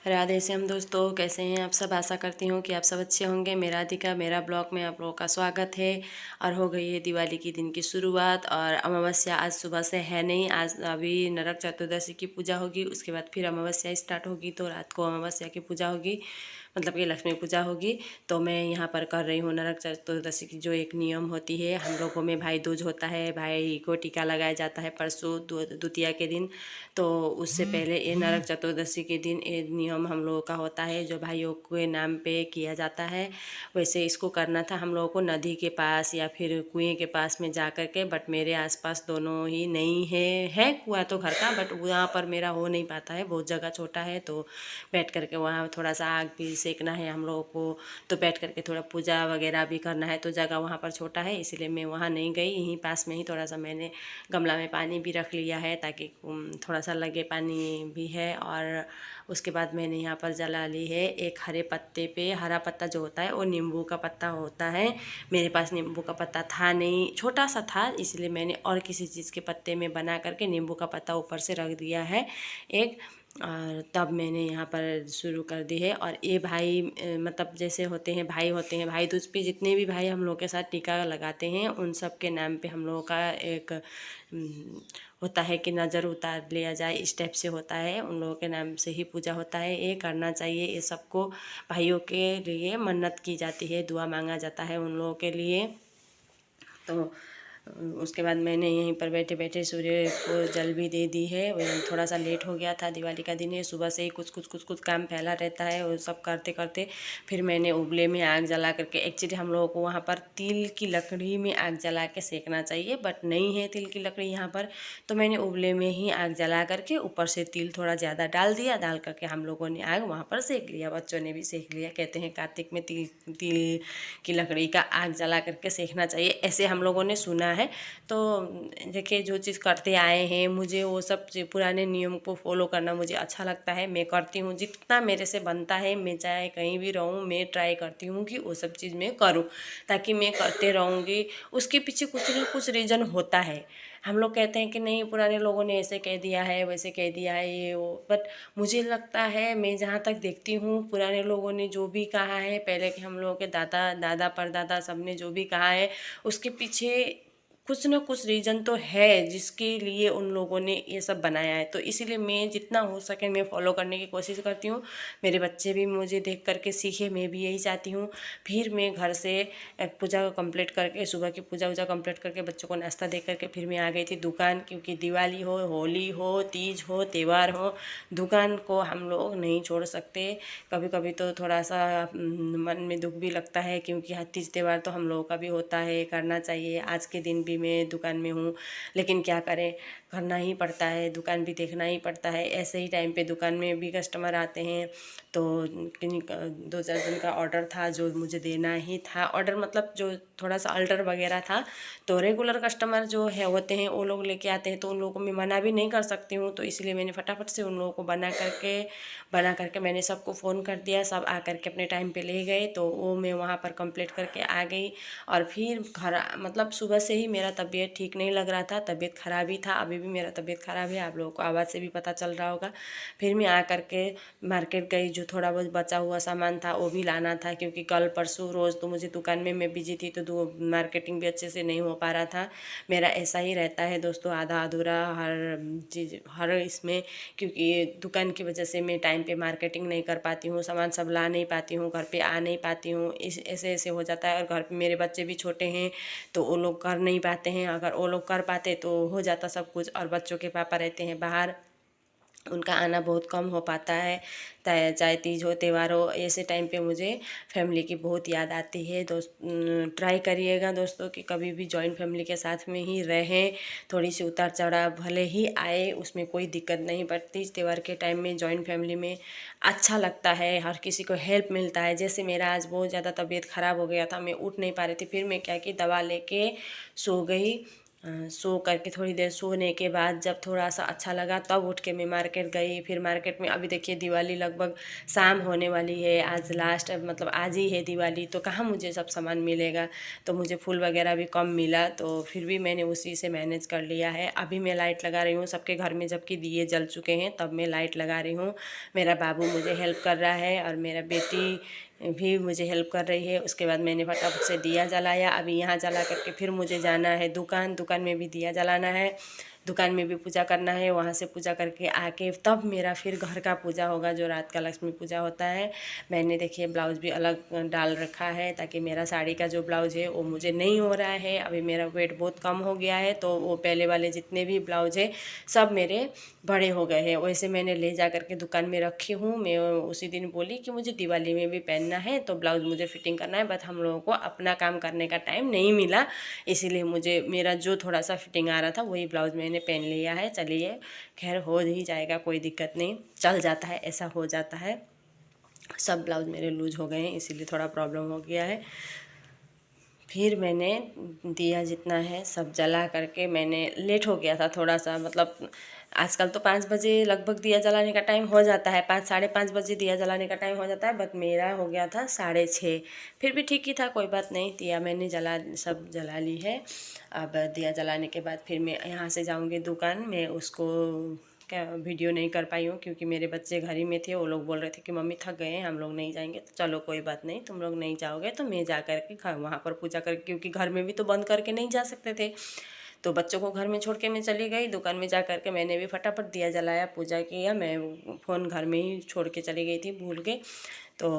राधे श्याम दोस्तों, कैसे हैं आप सब। आशा करती हूँ कि आप सब अच्छे होंगे। मैं राधिका, मेरा ब्लॉग में आप लोगों का स्वागत है। और हो गई है दिवाली की दिन की शुरुआत। और अमावस्या आज सुबह से है नहीं, आज अभी नरक चतुर्दशी की पूजा होगी, उसके बाद फिर अमावस्या स्टार्ट होगी। तो रात को अमावस्या की पूजा होगी, मतलब कि लक्ष्मी पूजा होगी। तो मैं यहाँ पर कर रही हूँ नरक चतुर्दशी की जो एक नियम होती है। हम लोगों में भाई दूज होता है, भाई को टीका लगाया जाता है परसों द्वितीया के दिन। तो उससे पहले ये नरक चतुर्दशी के दिन ये नियम हम लोगों का होता है, जो भाइयों के नाम पे किया जाता है। वैसे इसको करना था हम लोगों को नदी के पास या फिर कुएं के पास में जा कर के, बट मेरे आसपास दोनों ही नहीं है कुआं तो घर का, बट वहाँ पर मेरा हो नहीं पाता है, बहुत जगह छोटा है। तो बैठ करके वहाँ थोड़ा सा आग भी सेकना है हम लोगों को, तो बैठ करके थोड़ा पूजा वगैरह भी करना है। तो जगह वहाँ पर छोटा है, इसलिए मैं वहाँ नहीं गई। यहीं पास में ही थोड़ा सा मैंने गमला में पानी भी रख लिया है, ताकि थोड़ा सा लगे, पानी भी है। और उसके बाद मैंने यहाँ पर जला ली है एक हरे पत्ते पे। हरा पत्ता जो होता है वो नींबू का पत्ता होता है। मेरे पास नींबू का पत्ता था नहीं, छोटा सा था, इसलिए मैंने और किसी चीज़ के पत्ते में बना करके नींबू का पत्ता ऊपर से रख दिया है एक। और तब मैंने यहाँ पर शुरू कर दी है। और ये भाई मतलब जैसे होते हैं भाई दूज पे जितने भी भाई हम लोग के साथ टीका लगाते हैं, उन सब के नाम पे हम लोगों का एक होता है कि नज़र उतार लिया जाए, इस टाइप से होता है। उन लोगों के नाम से ही पूजा होता है, ये करना चाहिए। ये सबको भाइयों के लिए मन्नत की जाती है, दुआ मांगा जाता है उन लोगों के लिए। तो उसके बाद मैंने यहीं पर बैठे बैठे सूर्य को जल भी दे दी है। थोड़ा सा लेट हो गया था, दिवाली का दिन है, सुबह से ही कुछ काम फैला रहता है। वो सब करते करते फिर मैंने उबले में आग जला करके, एक्चुअली हम लोगों को वहाँ पर तिल की लकड़ी में आग जला के सेकना चाहिए, बट नहीं है तिल की लकड़ी यहाँ पर। तो मैंने उबले में ही आग जला करके ऊपर से तिल थोड़ा ज़्यादा डाल दिया, डाल करके हम लोगों ने आग वहाँ पर सेक लिया, बच्चों ने भी सेक लिया। कहते हैं कार्तिक में तिल की लकड़ी का आग जला करके सेकना चाहिए, ऐसे हम लोगों ने सुना है। तो देखिए, जो चीज़ करते आए हैं, मुझे वो सब पुराने नियम को फॉलो करना मुझे अच्छा लगता है। मैं करती हूँ जितना मेरे से बनता है। मैं चाहे कहीं भी रहूँ, मैं ट्राई करती हूँ कि वो सब चीज़ मैं करूँ, ताकि मैं करते रहूँगी। उसके पीछे कुछ ना कुछ रीज़न होता है। हम लोग कहते हैं कि नहीं, पुराने लोगों ने ऐसे कह दिया है, वैसे कह दिया है, ये वो, बट मुझे लगता है, मैं जहाँ तक देखती हूँ, पुराने लोगों ने जो भी कहा है, पहले के हम लोगों के दादा दादा परदादा सब ने जो भी कहा है, उसके पीछे कुछ ना कुछ रीज़न तो है, जिसके लिए उन लोगों ने ये सब बनाया है। तो इसीलिए मैं जितना हो सके मैं फॉलो करने की कोशिश करती हूँ। मेरे बच्चे भी मुझे देख करके सीखे, मैं भी यही चाहती हूँ। फिर मैं घर से पूजा कंप्लीट करके, सुबह की पूजा वूजा कंप्लीट करके, बच्चों को नाश्ता दे करके फिर मैं आ गई थी दुकान। क्योंकि दिवाली हो, होली हो, तीज हो, त्यौहार हो, दुकान को हम लोग नहीं छोड़ सकते। कभी कभी तो थोड़ा सा मन में दुख भी लगता है, क्योंकि हर तीज त्यौहार तो हम लोगों का भी होता है, करना चाहिए। आज के दिन भी मैं दुकान में हूँ, लेकिन क्या करें, करना ही पड़ता है, दुकान भी देखना ही पड़ता है। ऐसे ही टाइम पे दुकान में भी कस्टमर आते हैं। तो किन्हीं 2-4 दिन का ऑर्डर था जो मुझे देना ही था। ऑर्डर मतलब जो थोड़ा सा अल्टर वगैरह था। तो रेगुलर कस्टमर जो है होते हैं, वो लोग लेके आते हैं, तो उन लोगों को मैं मना भी नहीं कर सकती हूँ। तो इसलिए मैंने फटाफट से उन लोगों को बना करके मैंने सबको फ़ोन कर दिया। सब आ करके अपने टाइम पे ले गए। तो वो मैं वहाँ पर कंप्लीट करके आ गई। और फिर घर, मतलब सुबह से ही मेरा तबीयत ठीक नहीं लग रहा था, तबीयत ख़राब ही था। अभी भी मेरा तबीयत ख़राब है, आप लोगों को आवाज़ से भी पता चल रहा होगा। फिर मैं आ करके मार्केट गई, जो थोड़ा बहुत बचा हुआ सामान था वो भी लाना था, क्योंकि कल परसों रोज़ तो मुझे दुकान में मैं बिजी थी, तो मार्केटिंग भी अच्छे से नहीं हो पा रहा था। मेरा ऐसा ही रहता है दोस्तों, आधा अधूरा हर चीज़, हर इसमें। क्योंकि दुकान की वजह से मैं टाइम पे मार्केटिंग नहीं कर पाती हूँ, सामान सब ला नहीं पाती हूँ, घर पे आ नहीं पाती हूँ, इस ऐसे ऐसे हो जाता है। और घर पे मेरे बच्चे भी छोटे हैं, तो वो लोग कर नहीं पाते हैं। अगर वो लोग कर पाते तो हो जाता सब कुछ। और बच्चों के पापा रहते हैं बाहर, उनका आना बहुत कम हो पाता है। चाहे तीज हो, त्यौहार हो, ऐसे टाइम पे मुझे फैमिली की बहुत याद आती है। ट्राई करिएगा दोस्तों कि कभी भी जॉइंट फैमिली के साथ में ही रहें। थोड़ी सी उतार चढ़ाव भले ही आए, उसमें कोई दिक्कत नहीं, बट तीज त्यौहार के टाइम में जॉइंट फैमिली में अच्छा लगता है, हर किसी को हेल्प मिलता है। जैसे मेरा आज बहुत ज़्यादा तबीयत ख़राब हो गया था, मैं उठ नहीं पा रही थी, फिर मैं क्या कि दवा लेके सो गई। सो करके थोड़ी देर सोने के बाद जब थोड़ा सा अच्छा लगा तब उठ के मैं मार्केट गई। फिर मार्केट में अभी देखिए दिवाली लगभग शाम होने वाली है, आज लास्ट मतलब आज ही है दिवाली, तो कहाँ मुझे सब सामान मिलेगा, तो मुझे फूल वगैरह भी कम मिला, तो फिर भी मैंने उसी से मैनेज कर लिया है। अभी मैं लाइट लगा रही हूँ सबके घर में, जबकि दिए जल चुके हैं तब मैं लाइट लगा रही हूँ। मेरा बाबू मुझे हेल्प कर रहा है और मेरा बेटी भी मुझे हेल्प कर रही है। उसके बाद मैंने फटाफट से दिया जलाया। अभी यहाँ जला करके फिर मुझे जाना है दुकान, दुकान में भी दिया जलाना है, दुकान में भी पूजा करना है। वहाँ से पूजा करके आके तब मेरा फिर घर का पूजा होगा, जो रात का लक्ष्मी पूजा होता है। मैंने देखिए ब्लाउज़ भी अलग डाल रखा है, ताकि मेरा साड़ी का जो ब्लाउज़ है वो मुझे नहीं हो रहा है। अभी मेरा वेट बहुत कम हो गया है, तो वो पहले वाले जितने भी ब्लाउज़ है सब मेरे बड़े हो गए हैं। वैसे मैंने ले जा करके दुकान में रखी हूँ। मैं उसी दिन बोली कि मुझे दिवाली में भी पहनना है, तो ब्लाउज़ मुझे फिटिंग करना है, बट हम लोगों को अपना काम करने का टाइम नहीं मिला, इसीलिए मुझे मेरा जो थोड़ा सा फिटिंग आ रहा था वही ब्लाउज़ मैंने पहन लिया है। चलिए खैर हो ही जाएगा, कोई दिक्कत नहीं, चल जाता है, ऐसा हो जाता है। सब ब्लाउज़ मेरे लूज हो गए हैं, इसीलिए थोड़ा प्रॉब्लम हो गया है। फिर मैंने दिया जितना है सब जला करके, मैंने लेट हो गया था थोड़ा सा, मतलब आजकल तो 5 बजे लगभग दिया जलाने का टाइम हो जाता है, 5 साढ़े 5 बजे दिया जलाने का टाइम हो जाता है, बट मेरा हो गया था 6:30। फिर भी ठीक ही था, कोई बात नहीं, दिया मैंने सब जला ली है। अब दिया जलाने के बाद फिर मैं यहाँ से जाऊँगी दुकान में। उसको क्या वीडियो नहीं कर पाई हूँ, क्योंकि मेरे बच्चे घर ही में थे। वो लोग बोल रहे थे कि मम्मी थक गए हैं, हम लोग नहीं जाएंगे, तो चलो कोई बात नहीं, तुम लोग नहीं जाओगे तो मैं जा कर के घर वहाँ पर पूजा कर, क्योंकि घर में भी तो बंद करके नहीं जा सकते थे। तो बच्चों को घर में छोड़ के मैं चली गई दुकान में। जा कर के मैंने भी फटाफट दिया जलाया, पूजा किया। मैं फ़ोन घर में ही छोड़ के चली गई थी, भूल के। तो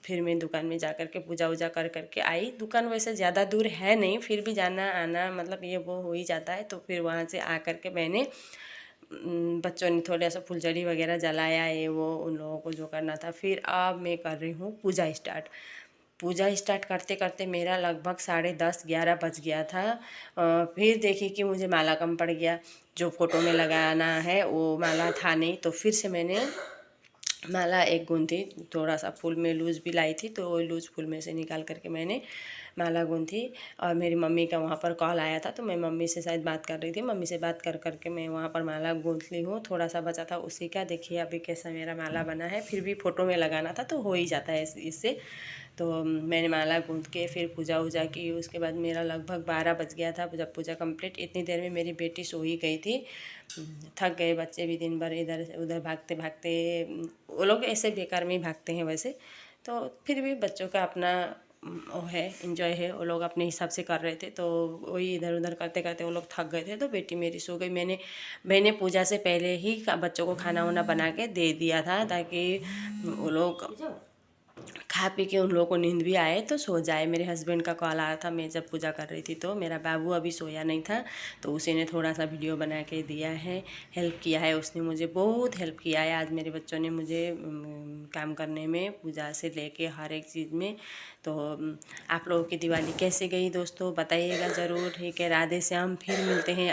फिर मैं दुकान में जा कर के पूजा वूजा कर करके आई। दुकान वैसे ज़्यादा दूर है नहीं, फिर भी जाना आना मतलब ये वो हो ही जाता है। तो फिर वहाँ से आ कर के मैंने बच्चों ने थोड़ा सा फुलझड़ी वगैरह जलाया, ये वो उन लोगों को जो करना था। फिर अब मैं कर रही हूँ पूजा स्टार्ट। पूजा स्टार्ट करते करते मेरा लगभग 10:30-11 बज गया था। फिर देखी कि मुझे माला कम पड़ गया, जो फ़ोटो में लगाना है वो माला था नहीं। तो फिर से मैंने माला एक गूंथी, थोड़ा सा फूल में लूज़ भी लाई थी, तो वो लूज़ फूल में से निकाल करके मैंने माला गूंथी। और मेरी मम्मी का वहाँ पर कॉल आया था, तो मैं मम्मी से शायद बात कर रही थी, मम्मी से बात कर करके मैं वहाँ पर माला गूंथ ली हूँ। थोड़ा सा बचा था उसी का, देखिए अभी कैसा मेरा माला बना है। फिर भी फ़ोटो में लगाना था तो हो ही जाता है इससे। तो मैंने माला गूंथ के फिर पूजा वूजा की। उसके बाद मेरा लगभग 12 बज गया था जब पूजा कंप्लीट। इतनी देर में मेरी बेटी सो ही गई थी। थक गए बच्चे भी, दिन भर इधर से उधर भागते भागते। वो लोग ऐसे बेकार में ही भागते हैं वैसे, तो फिर भी बच्चों का अपना वो है, इंजॉय है, वो लोग अपने हिसाब से कर रहे थे। तो वही इधर उधर करते करते वो लोग थक गए थे, तो बेटी मेरी सो गई। मैंने पूजा से पहले ही बच्चों को खाना वाना बना के दे दिया था, ताकि वो लोग खा पी के उन लोगों को नींद भी आए तो सो जाए। मेरे हस्बैंड का कॉल आया था मैं जब पूजा कर रही थी, तो मेरा बाबू अभी सोया नहीं था, तो उसी ने थोड़ा सा वीडियो बना के दिया है, हेल्प किया है। उसने मुझे बहुत हेल्प किया है। आज मेरे बच्चों ने मुझे काम करने में, पूजा से लेके हर एक चीज़ में। तो आप लोगों की दिवाली कैसे गई दोस्तों, बताइएगा ज़रूर। ठीक है, राधे श्याम, फिर मिलते हैं।